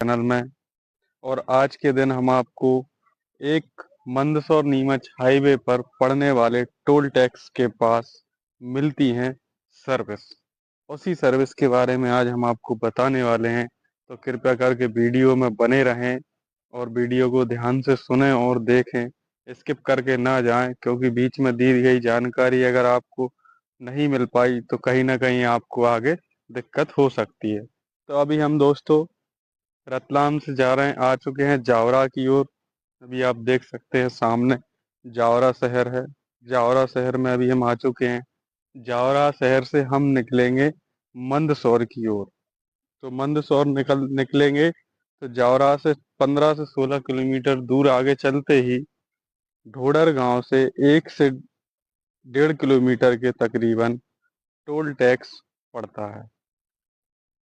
Channel में। और आज के दिन हम आपको एक मंदसौर नीमच हाईवे पर पड़ने वाले टोल टैक्स के पास मिलती हैं सर्विस, उसी सर्विस के बारे में आज हम आपको बताने वाले हैं। तो कृपया करके वीडियो में बने रहें और वीडियो को ध्यान से सुनें और देखें, स्किप करके ना जाएं, क्योंकि बीच में दी गई जानकारी अगर आपको नहीं मिल पाई तो कहीं ना कहीं आपको आगे दिक्कत हो सकती है। तो अभी हम दोस्तों रतलाम से जा रहे हैं, आ चुके हैं जावरा की ओर। अभी आप देख सकते हैं सामने जावरा शहर है। जावरा शहर में अभी हम आ चुके हैं। जावरा शहर से हम निकलेंगे मंदसौर की ओर। तो मंदसौर निकलेंगे तो जावरा से 15 से 16 किलोमीटर दूर आगे चलते ही ढोडर गांव से 1 से 1.5 किलोमीटर के तकरीबन टोल टैक्स पड़ता है।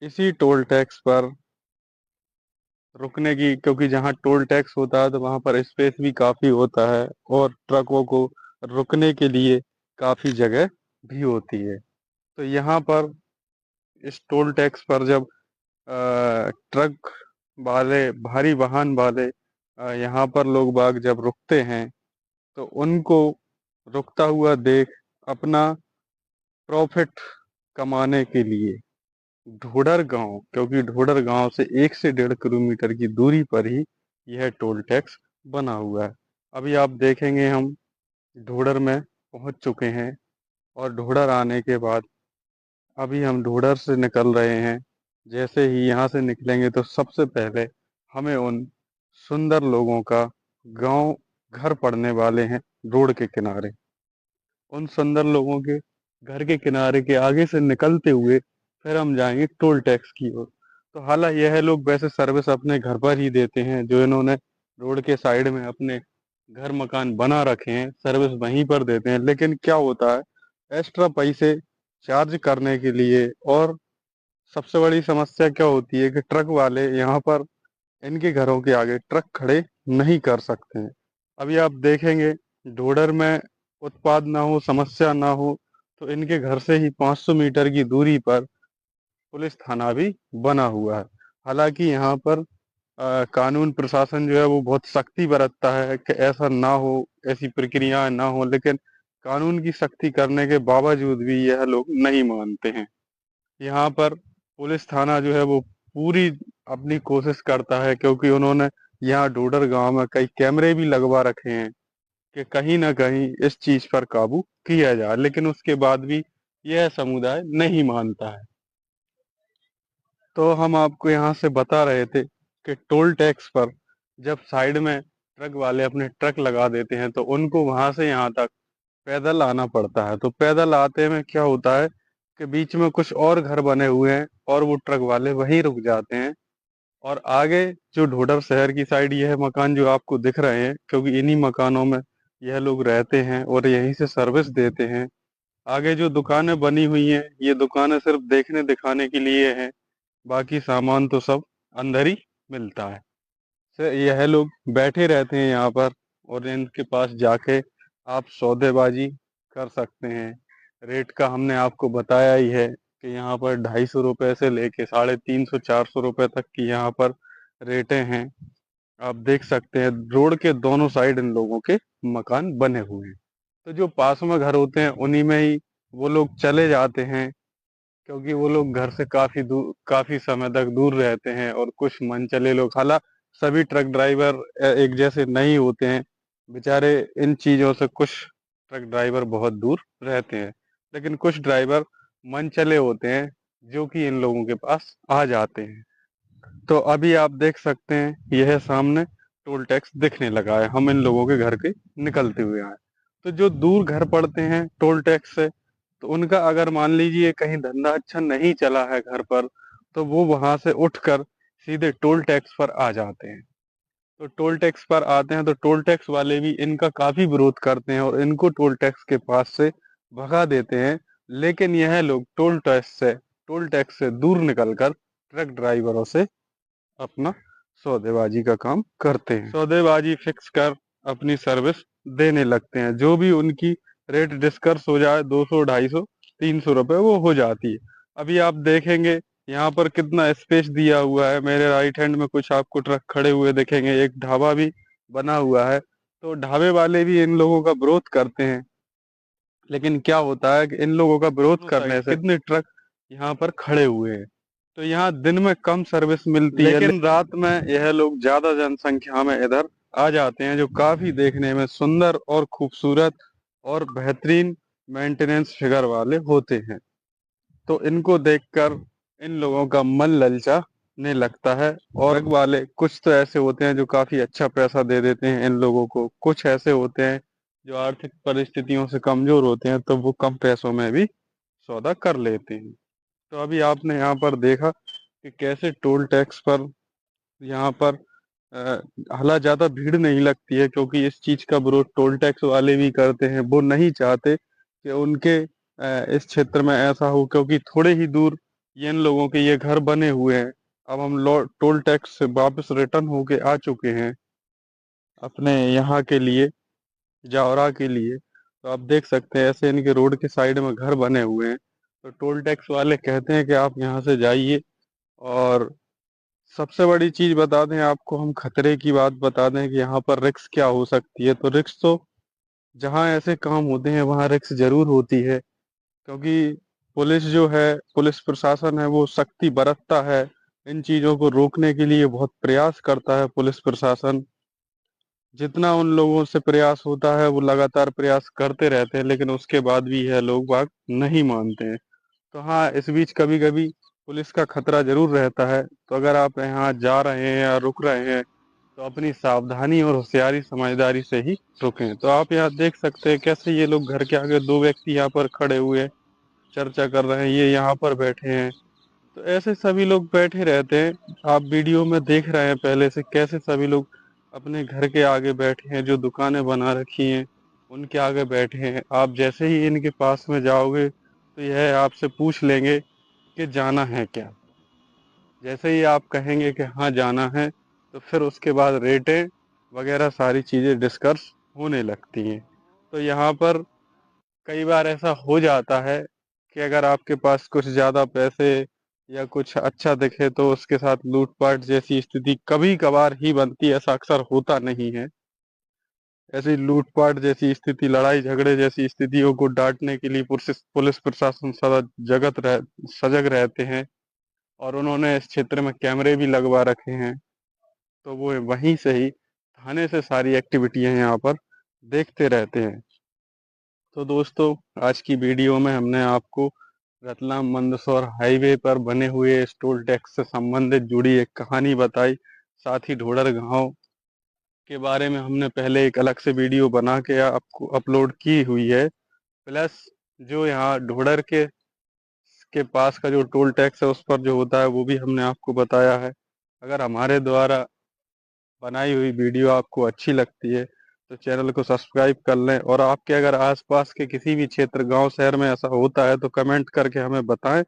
इसी टोल टैक्स पर रुकने की, क्योंकि जहाँ टोल टैक्स होता है तो वहाँ पर स्पेस भी काफ़ी होता है और ट्रकों को रुकने के लिए काफ़ी जगह भी होती है। तो यहाँ पर इस टोल टैक्स पर जब ट्रक वाले, भारी वाहन वाले यहाँ पर लोग बाग जब रुकते हैं तो उनको रुकता हुआ देख अपना प्रॉफिट कमाने के लिए ढोडर गांव, क्योंकि ढोडर गांव से 1 से 1.5 किलोमीटर की दूरी पर ही यह टोल टैक्स बना हुआ है। अभी आप देखेंगे हम ढोडर में पहुंच चुके हैं और ढोडर आने के बाद अभी हम ढोडर से निकल रहे हैं। जैसे ही यहाँ से निकलेंगे तो सबसे पहले हमें उन सुंदर लोगों का गांव घर पड़ने वाले हैं रोड के किनारे। उन सुंदर लोगों के घर के किनारे के आगे से निकलते हुए फिर हम जाएंगे टोल टैक्स की ओर। तो हालांकि यह लोग वैसे सर्विस अपने घर पर ही देते हैं, जो इन्होंने रोड के साइड में अपने घर मकान बना रखे हैं सर्विस वहीं पर देते हैं। लेकिन क्या होता है, एक्स्ट्रा पैसे चार्ज करने के लिए, और सबसे बड़ी समस्या क्या होती है कि ट्रक वाले यहाँ पर इनके घरों के आगे ट्रक खड़े नहीं कर सकते हैं। अभी आप देखेंगे ढोडर में उत्पाद ना हो, समस्या ना हो, तो इनके घर से ही 500 मीटर की दूरी पर पुलिस थाना भी बना हुआ है। हालांकि यहाँ पर कानून प्रशासन जो है वो बहुत सख्ती बरतता है कि ऐसा ना हो, ऐसी प्रक्रियाएं ना हो, लेकिन कानून की सख्ती करने के बावजूद भी यह लोग नहीं मानते हैं। यहाँ पर पुलिस थाना जो है वो पूरी अपनी कोशिश करता है, क्योंकि उन्होंने यहाँ ढोडर गांव में कई कैमरे भी लगवा रखे हैं कि कहीं ना कहीं इस चीज पर काबू किया जाए, लेकिन उसके बाद भी यह समुदाय नहीं मानता है। तो हम आपको यहाँ से बता रहे थे कि टोल टैक्स पर जब साइड में ट्रक वाले अपने ट्रक लगा देते हैं तो उनको वहां से यहाँ तक पैदल आना पड़ता है। तो पैदल आते में क्या होता है कि बीच में कुछ और घर बने हुए हैं और वो ट्रक वाले वहीं रुक जाते हैं। और आगे जो ढोडर शहर की साइड यह मकान जो आपको दिख रहे हैं, क्योंकि इन्हीं मकानों में यह लोग रहते हैं और यहीं से सर्विस देते हैं। आगे जो दुकानें बनी हुई हैं ये दुकानें सिर्फ देखने दिखाने के लिए हैं, बाकी सामान तो सब अंदर ही मिलता है। यह लोग बैठे रहते हैं यहाँ पर और इनके पास जाके आप सौदेबाजी कर सकते हैं। रेट का हमने आपको बताया ही है कि यहाँ पर 250 रुपये से लेके 350 400 रुपये तक की यहाँ पर रेटें हैं। आप देख सकते हैं रोड के दोनों साइड इन लोगों के मकान बने हुए हैं। तो जो पास में घर होते हैं उन्हीं में ही वो लोग चले जाते हैं, क्योंकि वो लोग घर से काफी दूर, काफी समय तक दूर रहते हैं। और कुछ मनचले लोग, हालांकि सभी ट्रक ड्राइवर एक जैसे नहीं होते हैं, बेचारे इन चीजों से कुछ ट्रक ड्राइवर बहुत दूर रहते हैं, लेकिन कुछ ड्राइवर मनचले होते हैं जो कि इन लोगों के पास आ जाते हैं। तो अभी आप देख सकते हैं यह सामने टोल टैक्स दिखने लगा है, हम इन लोगों के घर के निकलते हुए आए। तो जो दूर घर पड़ते हैं टोल टैक्स से, तो उनका अगर मान लीजिए कहीं धंधा अच्छा नहीं चला है घर पर, तो वो वहां से उठकर सीधे टोल टैक्स पर आ जाते हैं। तो टोल टैक्स पर आते हैं तो टोल टैक्स वाले भी इनका काफी विरोध करते हैं और इनको टोल टैक्स के पास से भगा देते हैं। लेकिन यह लोग टोल टैक्स से दूर निकलकर ट्रक ड्राइवरों से अपना सौदेबाजी का काम करते हैं, सौदेबाजी फिक्स कर अपनी सर्विस देने लगते हैं। जो भी उनकी रेट डिस्कस हो जाए 200 250 300 रुपये वो हो जाती है। अभी आप देखेंगे यहाँ पर कितना स्पेस दिया हुआ है। मेरे राइट हैंड में कुछ आपको ट्रक खड़े हुए दिखेंगे, एक ढाबा भी बना हुआ है। तो ढाबे वाले भी इन लोगों का विरोध करते हैं, लेकिन क्या होता है कि इन लोगों का विरोध करने से कितने ट्रक यहाँ पर खड़े हुए हैं। तो यहाँ दिन में कम सर्विस मिलती है, लेकिन रात में यह लोग ज्यादा जनसंख्या में इधर आ जाते हैं, जो काफी देखने में सुंदर और खूबसूरत और बेहतरीन मेंटेनेंस फिगर वाले होते हैं। तो इनको देखकर इन लोगों का मन ललचाने लगता है। और ट्रक वाले कुछ तो ऐसे होते हैं जो काफी अच्छा पैसा दे देते हैं इन लोगों को, कुछ ऐसे होते हैं जो आर्थिक परिस्थितियों से कमजोर होते हैं, तो वो कम पैसों में भी सौदा कर लेते हैं। तो अभी आपने यहाँ पर देखा कि कैसे टोल टैक्स पर यहाँ पर अ, हाला ज्यादा भीड़ नहीं लगती है, क्योंकि इस चीज का विरोध टोल टैक्स वाले भी करते हैं। वो नहीं चाहते कि उनके इस क्षेत्र में ऐसा हो, क्योंकि थोड़े ही दूर ये इन लोगों के ये घर बने हुए हैं। अब हम टोल टैक्स से वापस रिटर्न होके आ चुके हैं अपने यहाँ के लिए, जावरा के लिए। तो आप देख सकते हैं ऐसे इनके रोड के साइड में घर बने हुए हैं। तो टोल टैक्स वाले कहते हैं कि आप यहाँ से जाइए। और सबसे बड़ी चीज बता दें आपको, हम खतरे की बात बता दें कि यहाँ पर रिस्क क्या हो सकती है। तो रिस्क तो जहाँ ऐसे काम होते हैं वहाँ रिस्क जरूर होती है, क्योंकि पुलिस जो है, पुलिस प्रशासन है, वो सख्ती बरतता है। इन चीजों को रोकने के लिए बहुत प्रयास करता है पुलिस प्रशासन। जितना उन लोगों से प्रयास होता है वो लगातार प्रयास करते रहते हैं, लेकिन उसके बाद भी यह लोग बाग नहीं मानते हैं। तो हाँ, इस बीच कभी कभी पुलिस का खतरा जरूर रहता है। तो अगर आप यहाँ जा रहे हैं या रुक रहे हैं तो अपनी सावधानी और होशियारी समझदारी से ही रुकें। तो आप यहाँ देख सकते हैं कैसे ये लोग घर के आगे दो व्यक्ति यहाँ पर खड़े हुए चर्चा कर रहे हैं, ये यहाँ पर बैठे हैं। तो ऐसे सभी लोग बैठे रहते हैं। आप वीडियो में देख रहे हैं पहले से कैसे सभी लोग अपने घर के आगे बैठे हैं, जो दुकानें बना रखी हैं उनके आगे बैठे हैं। आप जैसे ही इनके पास में जाओगे तो यह आपसे पूछ लेंगे कि जाना है क्या। जैसे ही आप कहेंगे कि हाँ जाना है, तो फिर उसके बाद रेटें वगैरह सारी चीज़ें डिस्कस होने लगती हैं। तो यहाँ पर कई बार ऐसा हो जाता है कि अगर आपके पास कुछ ज़्यादा पैसे या कुछ अच्छा दिखे तो उसके साथ लूटपाट जैसी स्थिति कभी कभार ही बनती है, ऐसा अक्सर होता नहीं है। ऐसी लूटपाट जैसी स्थिति, लड़ाई झगड़े जैसी स्थितियों को डांटने के लिए पुलिस प्रशासन सदा सजग रहते हैं। और उन्होंने इस क्षेत्र में कैमरे भी लगवा रखे हैं, तो वो वहीं से ही थाने से सारी एक्टिविटियां यहाँ पर देखते रहते हैं। तो दोस्तों, आज की वीडियो में हमने आपको रतलाम मंदसौर हाईवे पर बने हुए इस टोल टैक्स से संबंधित जुड़ी एक कहानी बताई। साथ ही ढोडर गांव के बारे में हमने पहले एक अलग से वीडियो बना के आपको अपलोड की हुई है। प्लस जो यहाँ ढोडर के पास का जो टोल टैक्स है उस पर जो होता है वो भी हमने आपको बताया है। अगर हमारे द्वारा बनाई हुई वीडियो आपको अच्छी लगती है तो चैनल को सब्सक्राइब कर लें। और आपके अगर आसपास के किसी भी क्षेत्र, गांव, शहर में ऐसा होता है तो कमेंट करके हमें बताएं।